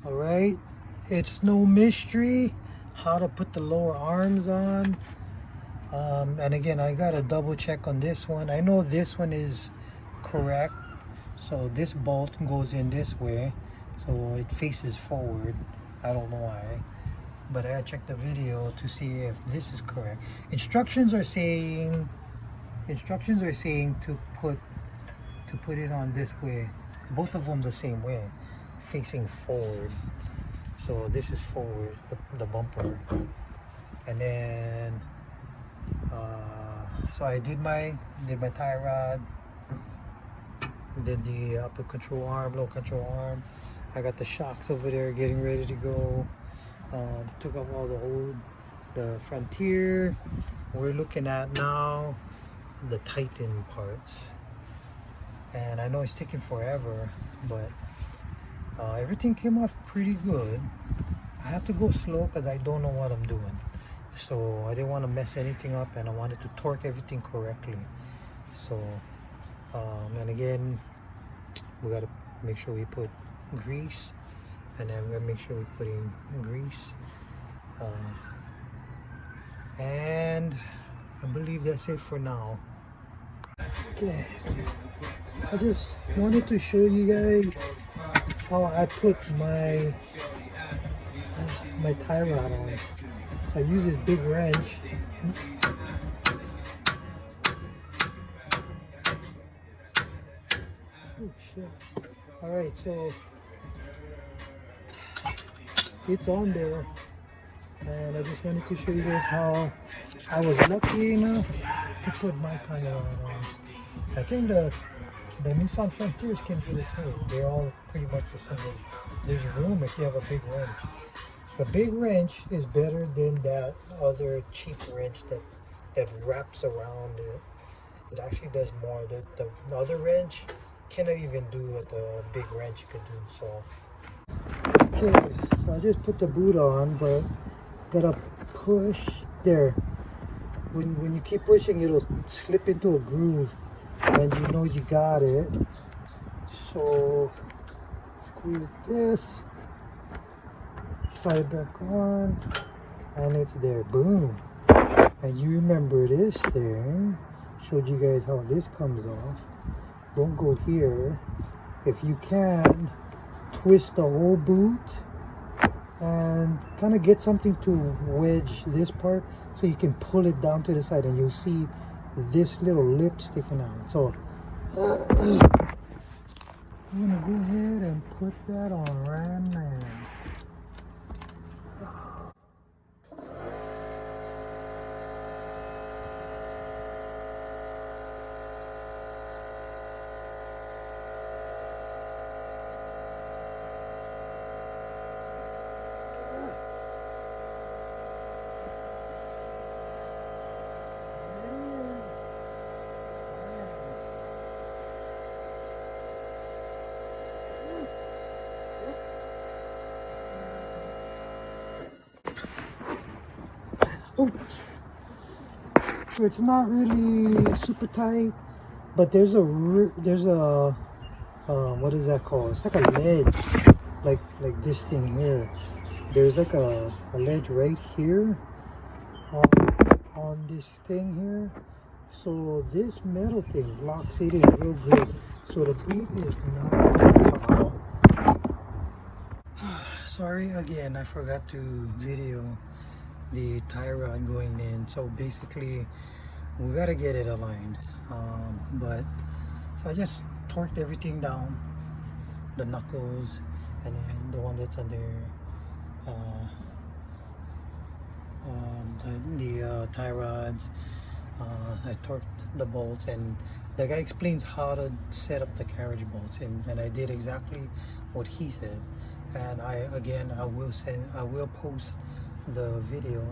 All right, it's no mystery how to put the lower arms on. And again, I gotta double check on this one. I know this one is correct. So this bolt goes in this way, so it faces forward. I don't know why, but I gotta check the video to see if this is correct. Instructions are saying to put it on this way. Both of them the same way, facing forward. So this is forward, the bumper, and then so I did my tie rod, did the upper control arm, low control arm. I got the shocks over there getting ready to go. Took off all the frontier. We're looking at now the Titan parts, and I know it's taking forever, but everything came off pretty good. I have to go slow because I don't know what I'm doing, so I didn't want to mess anything up, and I wanted to torque everything correctly. So and again, we got to make sure we put grease, and then we're gonna make sure we put in grease, and I believe that's it for now. Okay, I just wanted to show you guys how I put my tie rod on. I use this big wrench. Oh shit. Alright, so it's on there, and I just wanted to show you guys how I was lucky enough to put my tie rod on. I think the Nissan Frontiers can do the same. They're all pretty much the same. There's room if you have a big wrench. The big wrench is better than that other cheap wrench that wraps around it. It actually does more. The other wrench cannot even do what the big wrench could do. So okay, so I just put the boot on, but gotta push there. When you keep pushing, it'll slip into a groove, and you know you got it. So squeeze this, slide back on, and it's there. Boom. And you remember this thing, showed you guys how this comes off. Don't go here. If you can, twist the whole boot and kind of get something to wedge this part so you can pull it down to the side, and you'll see this little lip sticking out. So I'm gonna go ahead and put that on right now. Oh, so it's not really super tight, but there's a what is that called? It's like a ledge, like this thing here. There's like a ledge right here on this thing here. So this metal thing locks it in real good. So the boot is not gonna come out. Sorry again, I forgot to video the tie rod going in. So basically we gotta get it aligned, but so I just torqued everything down, the knuckles, and then the one that's under the tie rods. I torqued the bolts, and the guy explains how to set up the carriage bolts, and I did exactly what he said. And I will post the video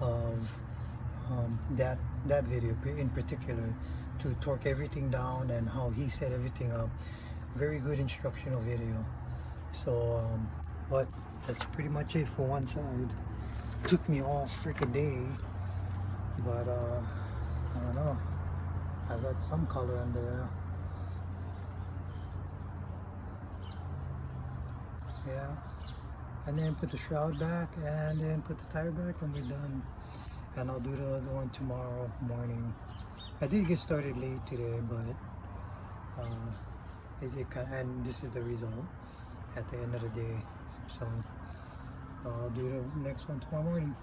of that video in particular, to torque everything down and how he set everything up. Very good instructional video. So but that's pretty much it for one side. Took me all freaking day, but I don't know, I got some color in there. Yeah. And then put the shroud back and then put the tire back and we're done. And I'll do the other one tomorrow morning. I did get started late today, but and this is the result at the end of the day. So I'll do the next one tomorrow morning.